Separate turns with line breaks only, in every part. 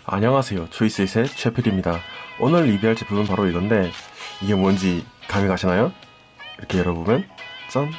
안녕하세요. 초이스잇의 최필입니다. 오늘 리뷰할 제품은 바로 이건데 이게 뭔지 감이 가시나요? 이렇게 열어보면 짠!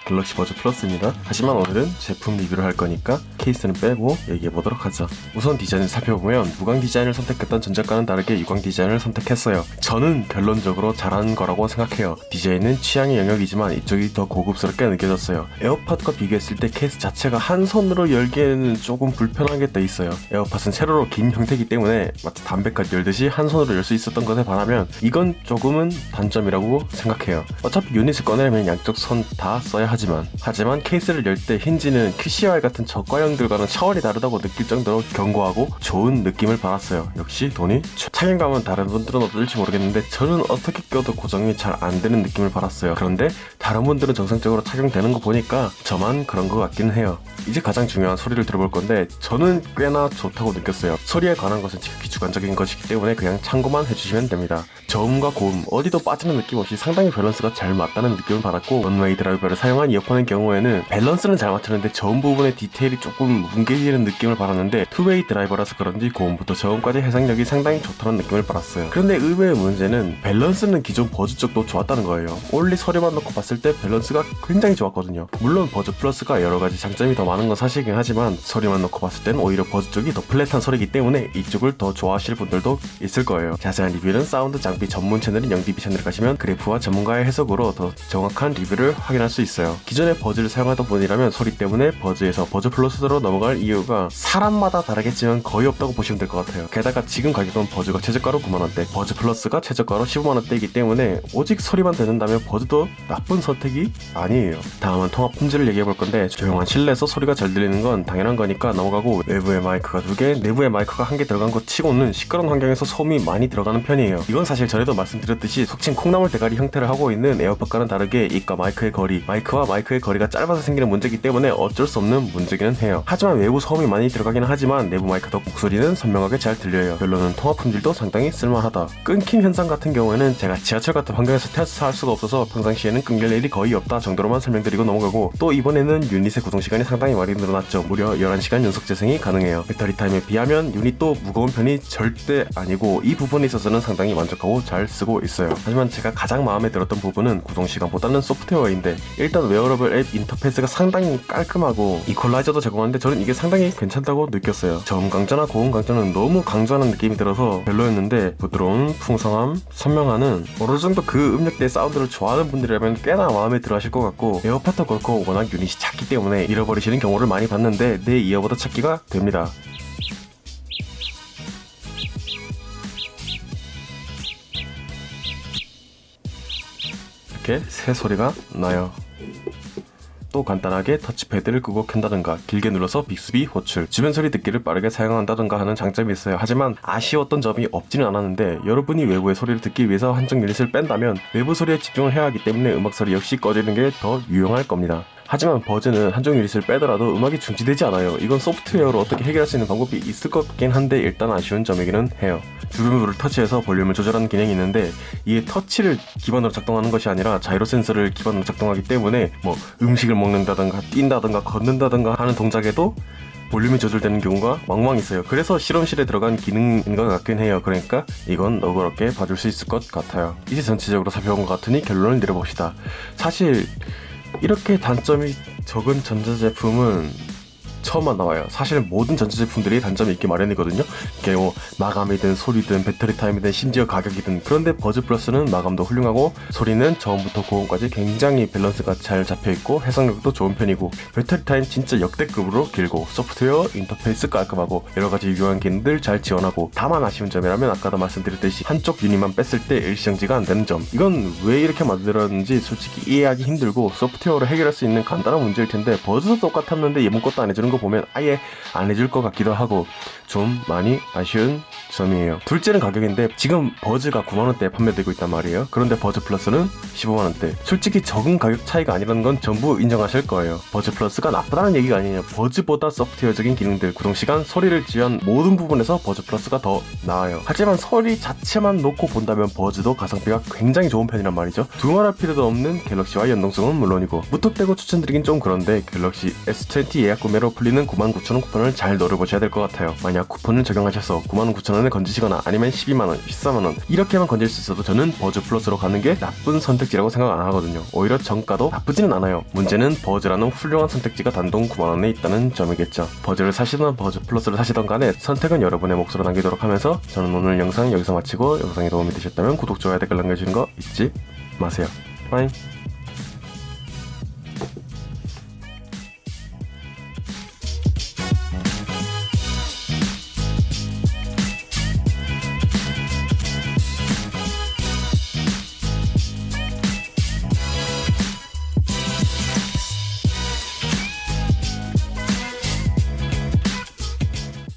갤럭시 버즈 플러스입니다. 하지만 오늘은 제품 리뷰를 할 거니까 케이스는 빼고 얘기해보도록 하죠. 우선 디자인을 살펴보면 무광 디자인을 선택했던 전작과는 다르게 유광 디자인을 선택했어요. 저는 결론적으로 잘한 거라고 생각해요. 디자인은 취향의 영역이지만 이쪽이 더 고급스럽게 느껴졌어요. 에어팟과 비교했을 때 케이스 자체가 한 손으로 열기에는 조금 불편하게 돼 있어요. 에어팟은 세로로 긴 형태이기 때문에 마치 담배까지 열듯이 한 손으로 열 수 있었던 것에 반하면 이건 조금은 단점이라고 생각해요. 어차피 유닛을 꺼내려면 양쪽 손 다 써야 하지만 케이스를 열 때 힌지는 QCR 같은 저가형들과는 차원이 다르다고 느낄 정도로 견고하고 좋은 느낌을 받았어요. 역시 돈이 착용감은 다른 분들은 어떨지 모르겠는데 저는 어떻게 껴도 고정이 잘 안 되는 느낌을 받았어요. 그런데 다른 분들은 정상적으로 착용되는 거 보니까 저만 그런 것 같기는 해요. 이제 가장 중요한 소리를 들어볼 건데 저는 꽤나 좋다고 느꼈어요. 소리에 관한 것은 지극히 주관적인 것이기 때문에 그냥 참고만 해주시면 됩니다. 저음과 고음 어디도 빠지는 느낌 없이 상당히 밸런스가 잘 맞다는 느낌을 받았고, 원웨이 드라이버를 사용한 이어폰의 경우에는 밸런스는 잘 맞추는데 저음 부분의 디테일이 조금 뭉개지는 느낌을 받았는데, 투웨이 드라이버라서 그런지 고음부터 저음까지 해상력이 상당히 좋다는 느낌을 받았어요. 그런데 의외의 문제는 밸런스는 기존 버즈 쪽도 좋았다는 거예요. 올리 소리만 놓고 봤을 때 밸런스가 굉장히 좋았거든요. 물론 버즈 플러스가 여러가지 장점이 더 많은 건 사실이긴 하지만 소리만 놓고 봤을 땐 오히려 버즈 쪽이 더 플랫한 소리이기 때문에 이쪽을 더 좋아하실 분들도 있을 거예요. 자세한 리뷰는 사운드 장비 전문 채널인 영디비 채널에 가시면 그래프와 전문가의 해석으로 더 정확한 리뷰를 확인할 수 있어요. 기존의 버즈를 사용하던 분이라면 소리 때문에 버즈에서 버즈 플러스로 넘어갈 이유가 사람마다 다르겠지만 거의 없다고 보시면 될 것 같아요. 게다가 지금 가격은 버즈가 최저가로 9만원대, 버즈 플러스가 최저가로 15만원대이기 때문에 오직 소리만 듣는다면 버즈도 나쁜 선택이 아니에요. 다음은 통합 품질을 얘기해볼 건데, 조용한 실내에서 소리가 잘 들리는 건 당연한 거니까 넘어가고, 외부에 마이크가 2개, 내부에 마이크가 1개 들어간 것 치고는 시끄러운 환경에서 소음이 많이 들어가는 편이에요. 이건 사실 전에도 말씀드렸듯이 속칭 콩나물 대가리 형태를 하고 있는 에어팟과는 다르게 입과 마이크의 거리, 마이크와 마이크의 거리가 짧아서 생기는 문제이기 때문에 어쩔 수 없는 문제기는 해요. 하지만 외부 소음이 많이 들어가긴 하지만 내부 마이크 덕 목소리는 선명하게 잘 들려요. 결론은 통합 품질도 상당히 쓸만하다. 끊김 현상 같은 경우에는 제가 지하철 같은 환경에서 테스트할 수가 없어서 평상시에는 끊길 일이 거의 없다 정도로만 설명드리고 넘어가고, 또 이번에는 유닛의 구동 시간이 상당히 많이 늘어났죠. 무려 11시간 연속 재생이 가능해요. 배터리 타임에 비하면 유닛도 무거운 편이 절대 아니고 이 부분에 있어서는 상당히 만족하고 잘 쓰고 있어요. 하지만 제가 가장 마음에 들었던 부분은 구동 시간보다는 소프트웨어인데, 일단 웨어러블 앱 인터페이스가 상당히 깔끔하고 이퀄라이저도 제공하는데 저는 이게 상당히 괜찮다고 느꼈어요. 저음 강조나 고음 강조는 너무 강조하는 느낌이 들어서 별로였는데, 부드러운 풍성함, 선명함은 어느 정도 그 음역대의 사운드를 좋아하는 분들이라면 꽤나 마음에 들어 하실 것 같고, 에어팟도 그렇고 워낙 유닛이 작기 때문에 잃어버리시는 경우를 많이 봤는데 내 이어보다 찾기가 됩니다. 이렇게 새 소리가 나요. 또 간단하게 터치패드를 끄고 켠다든가 길게 눌러서 빅스비 호출, 주변 소리 듣기를 빠르게 사용한다든가 하는 장점이 있어요. 하지만 아쉬웠던 점이 없지는 않았는데, 여러분이 외부의 소리를 듣기 위해서 한쪽 유닛을 뺀다면 외부 소리에 집중을 해야 하기 때문에 음악 소리 역시 꺼지는 게 더 유용할 겁니다. 하지만 버즈는 한쪽 유닛을 빼더라도 음악이 중지되지 않아요. 이건 소프트웨어로 어떻게 해결할 수 있는 방법이 있을 것 같긴 한데 일단 아쉬운 점이기는 해요. 주변부를 터치해서 볼륨을 조절하는 기능이 있는데, 이게 터치를 기반으로 작동하는 것이 아니라 자이로 센서를 기반으로 작동하기 때문에 음식을 먹는다든가 뛴다든가 걷는다든가 하는 동작에도 볼륨이 조절되는 경우가 왕왕 있어요. 그래서 실험실에 들어간 기능인 것 같긴 해요. 그러니까 이건 너그럽게 봐줄 수 있을 것 같아요. 이제 전체적으로 살펴본 것 같으니 결론을 내려봅시다. 사실 이렇게 단점이 적은 전자제품은 처음만 나와요. 사실 모든 전자제품들이 단점이 있기 마련이거든요. 이게 마감이든 소리든 배터리 타임이든 심지어 가격이든. 그런데 버즈 플러스는 마감도 훌륭하고 소리는 저음부터 고음까지 굉장히 밸런스가 잘 잡혀있고 해상력도 좋은 편이고, 배터리 타임 진짜 역대급으로 길고, 소프트웨어 인터페이스 깔끔하고, 여러가지 유용한 기능들 잘 지원하고, 다만 아쉬운 점이라면 아까도 말씀드렸듯이 한쪽 유닛만 뺐을 때 일시정지가 안되는 점. 이건 왜 이렇게 만들었는지 솔직히 이해하기 힘들고 소프트웨어로 해결할 수 있는 간단한 문제일 텐데, 버즈도 똑같았는데 이번 것도 안 해주는 거 보면 아예 안 해줄 것 같기도 하고 좀 많이 아쉬운 점이에요. 둘째는 가격인데 지금 버즈가 9만원대에 판매되고 있단 말이에요. 그런데 버즈 플러스는 15만원대. 솔직히 적은 가격 차이가 아니라는 건 전부 인정하실 거예요. 버즈 플러스가 나쁘다는 얘기가 아니에요. 버즈보다 소프트웨어적인 기능들, 구동시간, 소리를 지원 모든 부분에서 버즈 플러스가 더 나아요. 하지만 소리 자체만 놓고 본다면 버즈도 가성비가 굉장히 좋은 편이란 말이죠. 두말할 필요도 없는 갤럭시와 연동성은 물론이고 무턱대고 추천드리긴 좀 그런데 갤럭시 S20 예약 구매로 풀리는 99,000원 쿠폰을 잘 노려보셔야 될 것 같아요. 만약 쿠폰을 적용하셔서 99,000원을 건지시거나 아니면 12만원, 14만원 이렇게만 건질 수 있어도 저는 버즈 플러스로 가는 게 나쁜 선택지라고 생각 안 하거든요. 오히려 정가도 나쁘지는 않아요. 문제는 버즈라는 훌륭한 선택지가 단돈 9만원에 있다는 점이겠죠. 버즈를 사시던 버즈 플러스를 사시던 간에 선택은 여러분의 몫으로 남기도록 하면서 저는 오늘 영상 여기서 마치고 영상이 도움이 되셨다면 구독, 좋아요, 댓글 남겨주시는 거 잊지 마세요. 빠이.